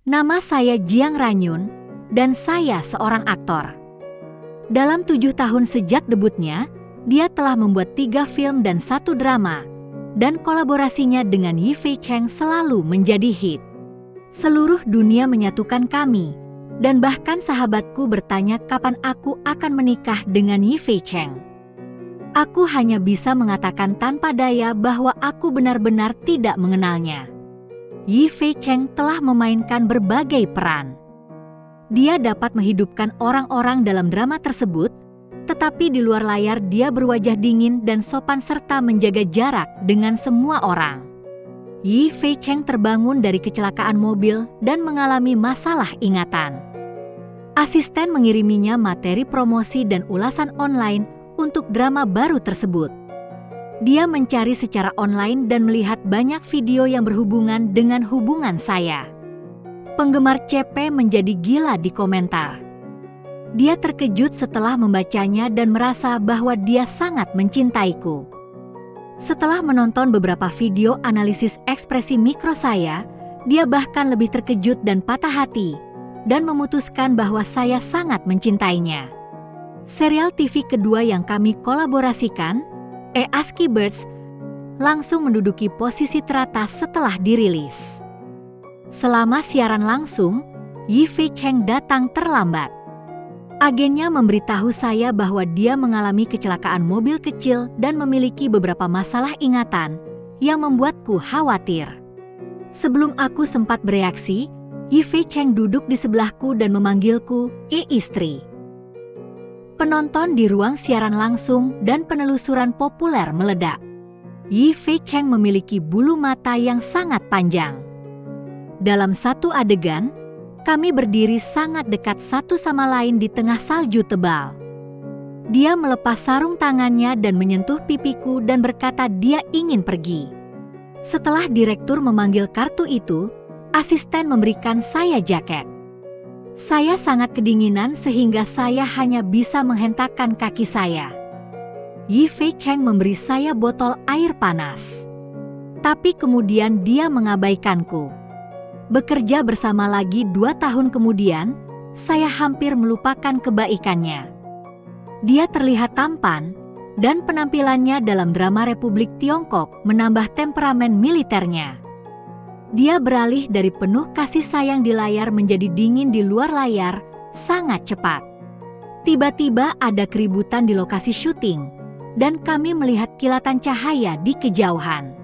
Nama saya Jiang Ranyun, dan saya seorang aktor. Dalam 7 tahun sejak debutnya, dia telah membuat 3 film dan 1 drama, dan kolaborasinya dengan Yi Fei Cheng selalu menjadi hit. Seluruh dunia menyatukan kami, dan bahkan sahabatku bertanya kapan aku akan menikah dengan Yi Fei Cheng. Aku hanya bisa mengatakan tanpa daya bahwa aku benar-benar tidak mengenalnya. Yi Fei Cheng telah memainkan berbagai peran. Dia dapat menghidupkan orang-orang dalam drama tersebut, tetapi di luar layar dia berwajah dingin dan sopan serta menjaga jarak dengan semua orang. Yi Fei Cheng terbangun dari kecelakaan mobil dan mengalami masalah ingatan. Asisten mengiriminya materi promosi dan ulasan online untuk drama baru tersebut. Dia mencari secara online dan melihat banyak video yang berhubungan dengan hubungan saya. Penggemar CP menjadi gila di komentar. Dia terkejut setelah membacanya dan merasa bahwa dia sangat mencintaiku. Setelah menonton beberapa video analisis ekspresi mikro saya, dia bahkan lebih terkejut dan patah hati, dan memutuskan bahwa saya sangat mencintainya. Serial TV kedua yang kami kolaborasikan, A ASCII Birds, langsung menduduki posisi teratas setelah dirilis. Selama siaran langsung, Yi Fei Cheng datang terlambat. Agennya memberitahu saya bahwa dia mengalami kecelakaan mobil kecil dan memiliki beberapa masalah ingatan yang membuatku khawatir. Sebelum aku sempat bereaksi, Yi Fei Cheng duduk di sebelahku dan memanggilku, istri. Penonton di ruang siaran langsung dan penelusuran populer meledak. Yi Fei Cheng memiliki bulu mata yang sangat panjang. Dalam satu adegan, kami berdiri sangat dekat satu sama lain di tengah salju tebal. Dia melepas sarung tangannya dan menyentuh pipiku dan berkata dia ingin pergi. Setelah direktur memanggil kartu itu, asisten memberikan saya jaket. Saya sangat kedinginan sehingga saya hanya bisa menghentakkan kaki saya. Yi Fei Cheng memberi saya botol air panas. Tapi kemudian dia mengabaikanku. Bekerja bersama lagi 2 tahun kemudian, saya hampir melupakan kebaikannya. Dia terlihat tampan, dan penampilannya dalam drama Republik Tiongkok menambah temperamen militernya. Dia beralih dari penuh kasih sayang di layar menjadi dingin di luar layar, sangat cepat. Tiba-tiba ada keributan di lokasi syuting, dan kami melihat kilatan cahaya di kejauhan.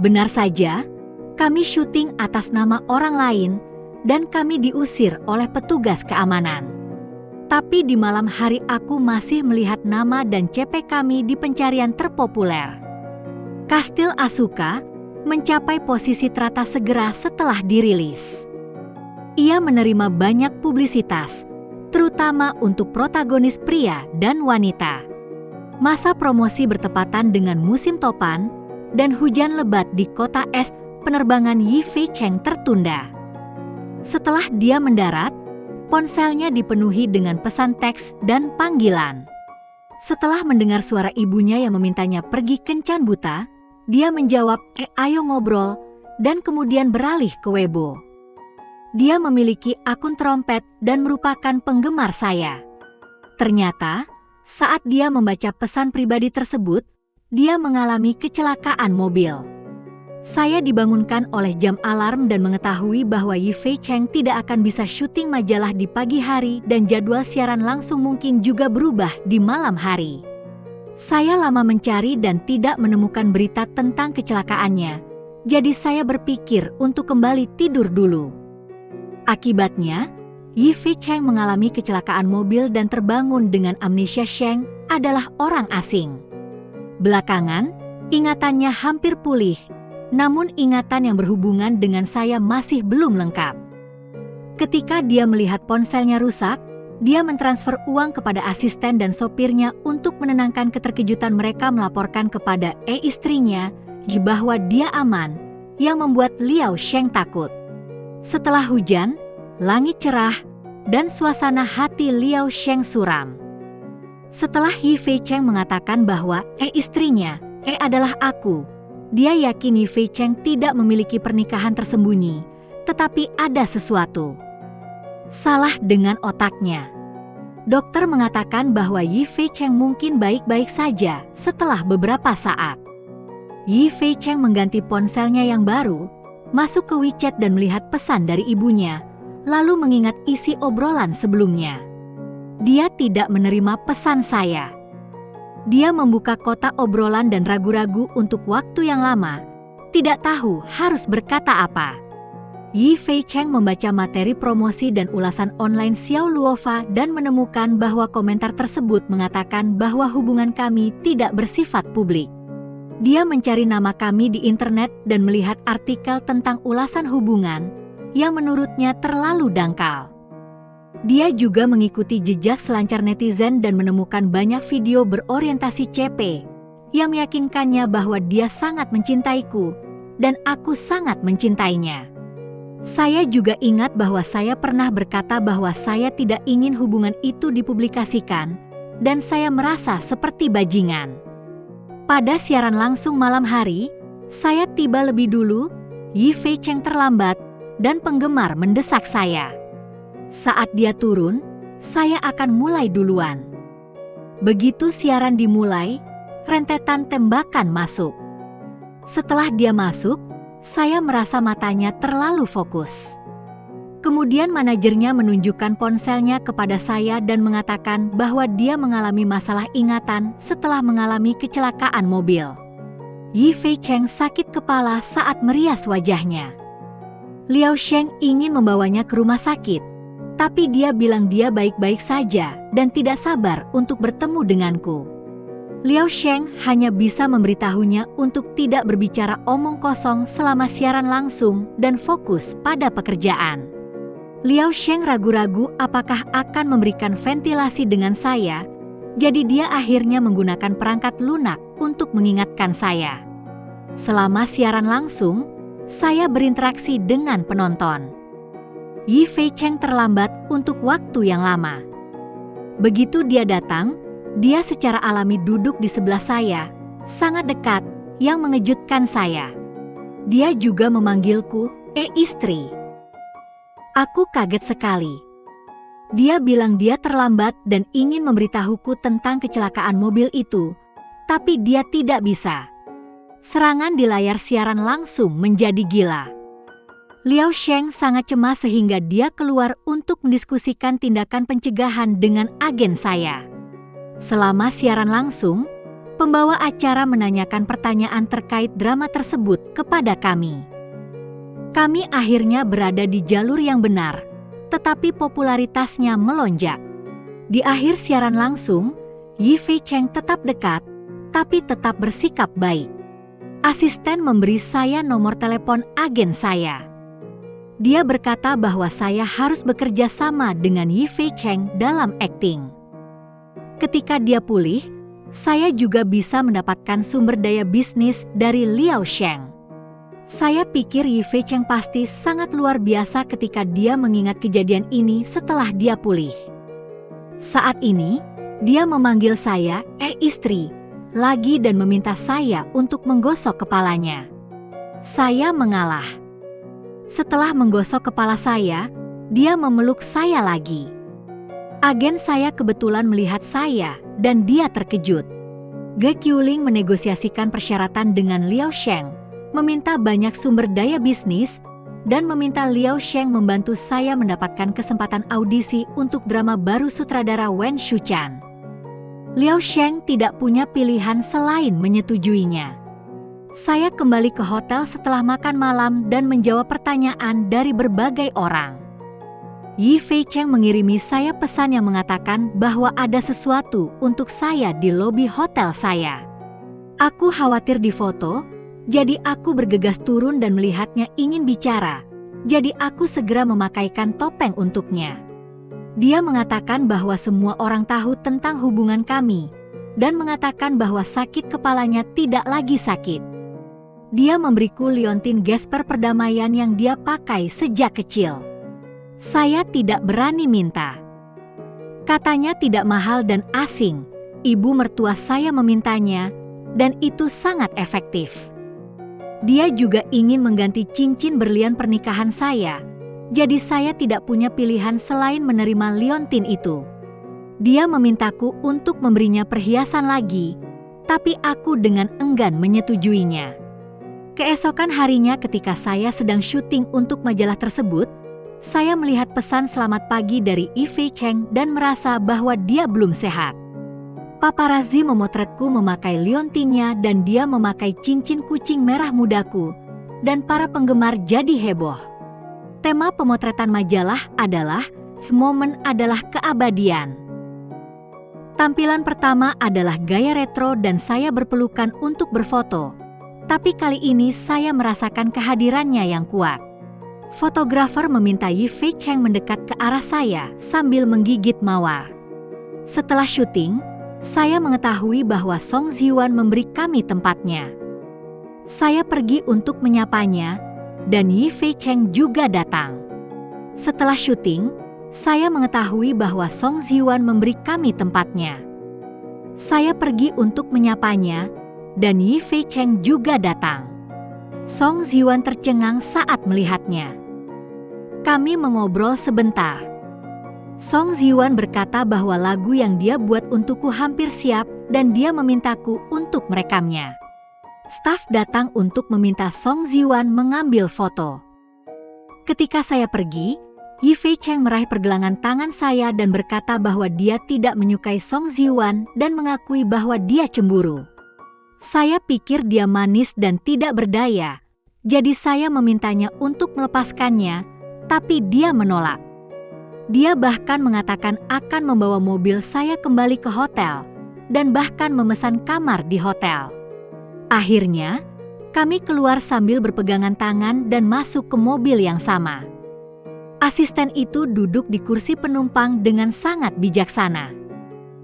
Benar saja, kami syuting atas nama orang lain, dan kami diusir oleh petugas keamanan. Tapi di malam hari aku masih melihat nama dan CP kami di pencarian terpopuler. Kastil Asuka mencapai posisi teratas segera setelah dirilis. Ia menerima banyak publisitas, terutama untuk protagonis pria dan wanita. Masa promosi bertepatan dengan musim topan, dan hujan lebat di kota es, penerbangan Yi Fei Cheng tertunda. Setelah dia mendarat, ponselnya dipenuhi dengan pesan teks dan panggilan. Setelah mendengar suara ibunya yang memintanya pergi kencan buta, dia menjawab, ayo ngobrol, dan kemudian beralih ke Weibo. Dia memiliki akun trompet dan merupakan penggemar saya. Ternyata, saat dia membaca pesan pribadi tersebut, dia mengalami kecelakaan mobil. Saya dibangunkan oleh jam alarm dan mengetahui bahwa Yi Fei Cheng tidak akan bisa syuting majalah di pagi hari dan jadwal siaran langsung mungkin juga berubah di malam hari. Saya lama mencari dan tidak menemukan berita tentang kecelakaannya, jadi saya berpikir untuk kembali tidur dulu. Akibatnya, Yi Fei Cheng mengalami kecelakaan mobil dan terbangun dengan amnesia. Sheng adalah orang asing. Belakangan, ingatannya hampir pulih, namun ingatan yang berhubungan dengan saya masih belum lengkap. Ketika dia melihat ponselnya rusak, dia mentransfer uang kepada asisten dan sopirnya untuk menenangkan keterkejutan mereka melaporkan kepada istrinya bahwa dia aman, yang membuat Liao Sheng takut. Setelah hujan, langit cerah, dan suasana hati Liao Sheng suram. Setelah Yi Fei Cheng mengatakan bahwa istrinya adalah aku, dia yakin Yi Fei Cheng tidak memiliki pernikahan tersembunyi, tetapi ada sesuatu salah dengan otaknya. Dokter mengatakan bahwa Yi Fei Cheng mungkin baik-baik saja setelah beberapa saat. Yi Fei Cheng mengganti ponselnya yang baru, masuk ke WeChat dan melihat pesan dari ibunya, lalu mengingat isi obrolan sebelumnya. Dia tidak menerima pesan saya. Dia membuka kotak obrolan dan ragu-ragu untuk waktu yang lama, tidak tahu harus berkata apa. Yi Fei Cheng membaca materi promosi dan ulasan online Xiao Luofa dan menemukan bahwa komentar tersebut mengatakan bahwa hubungan kami tidak bersifat publik. Dia mencari nama kami di internet dan melihat artikel tentang ulasan hubungan yang menurutnya terlalu dangkal. Dia juga mengikuti jejak selancar netizen dan menemukan banyak video berorientasi CP yang meyakinkannya bahwa dia sangat mencintaiku dan aku sangat mencintainya. Saya juga ingat bahwa saya pernah berkata bahwa saya tidak ingin hubungan itu dipublikasikan dan saya merasa seperti bajingan. Pada siaran langsung malam hari, saya tiba lebih dulu, Yi Fei Cheng terlambat, dan penggemar mendesak saya. Saat dia turun, saya akan mulai duluan. Begitu siaran dimulai, rentetan tembakan masuk. Setelah dia masuk, saya merasa matanya terlalu fokus. Kemudian manajernya menunjukkan ponselnya kepada saya dan mengatakan bahwa dia mengalami masalah ingatan setelah mengalami kecelakaan mobil. Yi Fei Cheng sakit kepala saat merias wajahnya. Liao Sheng ingin membawanya ke rumah sakit, tapi dia bilang dia baik-baik saja dan tidak sabar untuk bertemu denganku. Liao Sheng hanya bisa memberitahunya untuk tidak berbicara omong kosong selama siaran langsung dan fokus pada pekerjaan. Liao Sheng ragu-ragu apakah akan memberikan ventilasi dengan saya, jadi dia akhirnya menggunakan perangkat lunak untuk mengingatkan saya. Selama siaran langsung, saya berinteraksi dengan penonton. Yi Fei Cheng terlambat untuk waktu yang lama. Begitu dia datang, dia secara alami duduk di sebelah saya, sangat dekat, yang mengejutkan saya. Dia juga memanggilku, istri. Aku kaget sekali. Dia bilang dia terlambat dan ingin memberitahuku tentang kecelakaan mobil itu, tapi dia tidak bisa. Serangan di layar siaran langsung menjadi gila. Liao Sheng sangat cemas sehingga dia keluar untuk mendiskusikan tindakan pencegahan dengan agen saya. Selama siaran langsung, pembawa acara menanyakan pertanyaan terkait drama tersebut kepada kami. Kami akhirnya berada di jalur yang benar, tetapi popularitasnya melonjak. Di akhir siaran langsung, Yi Fei Cheng tetap dekat, tapi tetap bersikap baik. Asisten memberi saya nomor telepon agen saya. Dia berkata bahwa saya harus bekerja sama dengan Yi Fei Cheng dalam akting. Ketika dia pulih, saya juga bisa mendapatkan sumber daya bisnis dari Liao Sheng. Saya pikir Yi Fei Cheng pasti sangat luar biasa ketika dia mengingat kejadian ini setelah dia pulih. Saat ini, dia memanggil saya, istri, lagi dan meminta saya untuk menggosok kepalanya. Saya mengalah. Setelah menggosok kepala saya, dia memeluk saya lagi. Agen saya kebetulan melihat saya dan dia terkejut. Ge Qiuling menegosiasikan persyaratan dengan Liao Sheng, meminta banyak sumber daya bisnis, dan meminta Liao Sheng membantu saya mendapatkan kesempatan audisi untuk drama baru sutradara Wen Shuchan. Liao Sheng tidak punya pilihan selain menyetujuinya. Saya kembali ke hotel setelah makan malam dan menjawab pertanyaan dari berbagai orang. Yi Fei Cheng mengirimi saya pesan yang mengatakan bahwa ada sesuatu untuk saya di lobi hotel saya. Aku khawatir difoto, jadi aku bergegas turun dan melihatnya ingin bicara, jadi aku segera memakaikan topeng untuknya. Dia mengatakan bahwa semua orang tahu tentang hubungan kami, dan mengatakan bahwa sakit kepalanya tidak lagi sakit. Dia memberiku liontin gesper perdamaian yang dia pakai sejak kecil. Saya tidak berani minta. Katanya tidak mahal dan asing, ibu mertua saya memintanya, dan itu sangat efektif. Dia juga ingin mengganti cincin berlian pernikahan saya, jadi saya tidak punya pilihan selain menerima liontin itu. Dia memintaku untuk memberinya perhiasan lagi, tapi aku dengan enggan menyetujuinya. Keesokan harinya ketika saya sedang syuting untuk majalah tersebut, saya melihat pesan selamat pagi dari Yi-Fei Cheng dan merasa bahwa dia belum sehat. Paparazzi memotretku memakai liontinnya dan dia memakai cincin kucing merah mudaku, dan para penggemar jadi heboh. Tema pemotretan majalah adalah "Momen adalah keabadian". Tampilan pertama adalah gaya retro dan saya berpelukan untuk berfoto, tapi kali ini saya merasakan kehadirannya yang kuat. Fotografer meminta Yi-Fei Cheng mendekat ke arah saya sambil menggigit mawar. Setelah syuting, saya mengetahui bahwa Song Ziwan memberi kami tempatnya. Saya pergi untuk menyapanya, dan Yi-Fei Cheng juga datang. Setelah syuting, saya mengetahui bahwa Song Ziwan memberi kami tempatnya. Saya pergi untuk menyapanya, dan Yi-Fei Cheng juga datang. Song Ziwan tercengang saat melihatnya. Kami mengobrol sebentar. Song Ziwan berkata bahwa lagu yang dia buat untukku hampir siap dan dia memintaku untuk merekamnya. Staf datang untuk meminta Song Ziwan mengambil foto. Ketika saya pergi, Yi-Fei Cheng meraih pergelangan tangan saya dan berkata bahwa dia tidak menyukai Song Ziwan dan mengakui bahwa dia cemburu. Saya pikir dia manis dan tidak berdaya, jadi saya memintanya untuk melepaskannya, tapi dia menolak. Dia bahkan mengatakan akan membawa mobil saya kembali ke hotel, dan bahkan memesan kamar di hotel. Akhirnya, kami keluar sambil berpegangan tangan dan masuk ke mobil yang sama. Asisten itu duduk di kursi penumpang dengan sangat bijaksana.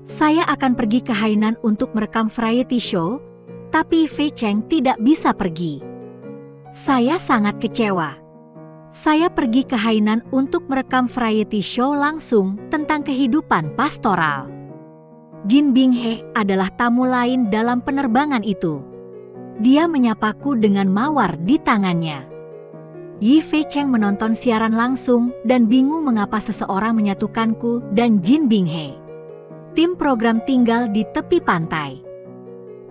Saya akan pergi ke Hainan untuk merekam variety show, tapi Fei Cheng tidak bisa pergi. Saya sangat kecewa. Saya pergi ke Hainan untuk merekam variety show langsung tentang kehidupan pastoral. Jin Binghe adalah tamu lain dalam penerbangan itu. Dia menyapaku dengan mawar di tangannya. Yi-Fei Cheng menonton siaran langsung dan bingung mengapa seseorang menyatukanku dan Jin Binghe. Tim program tinggal di tepi pantai.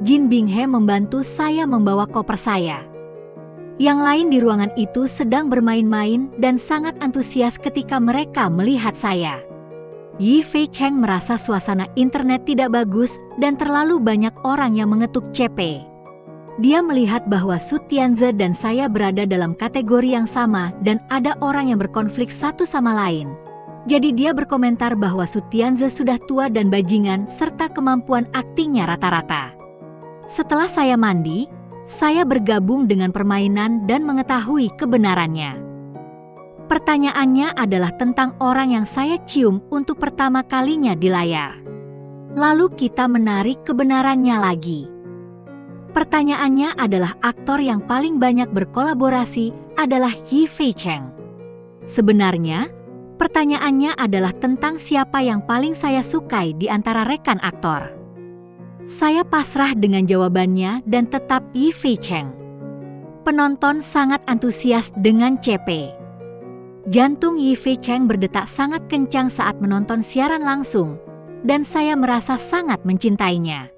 Jin Binghe membantu saya membawa koper saya. Yang lain di ruangan itu sedang bermain-main dan sangat antusias ketika mereka melihat saya. Yi-Fei Cheng merasa suasana internet tidak bagus dan terlalu banyak orang yang mengetuk CP. Dia melihat bahwa Su Tianze dan saya berada dalam kategori yang sama dan ada orang yang berkonflik satu sama lain. Jadi dia berkomentar bahwa Su Tianze sudah tua dan bajingan serta kemampuan aktingnya rata-rata. Setelah saya mandi, saya bergabung dengan permainan dan mengetahui kebenarannya. Pertanyaannya adalah tentang orang yang saya cium untuk pertama kalinya di layar. Lalu kita menarik kebenarannya lagi. Pertanyaannya adalah aktor yang paling banyak berkolaborasi adalah Yi-Fei Cheng. Sebenarnya, pertanyaannya adalah tentang siapa yang paling saya sukai di antara rekan aktor. Saya pasrah dengan jawabannya dan tetap Yi-Fei Cheng. Penonton sangat antusias dengan CP. Jantung Yi-Fei Cheng berdetak sangat kencang saat menonton siaran langsung, dan saya merasa sangat mencintainya.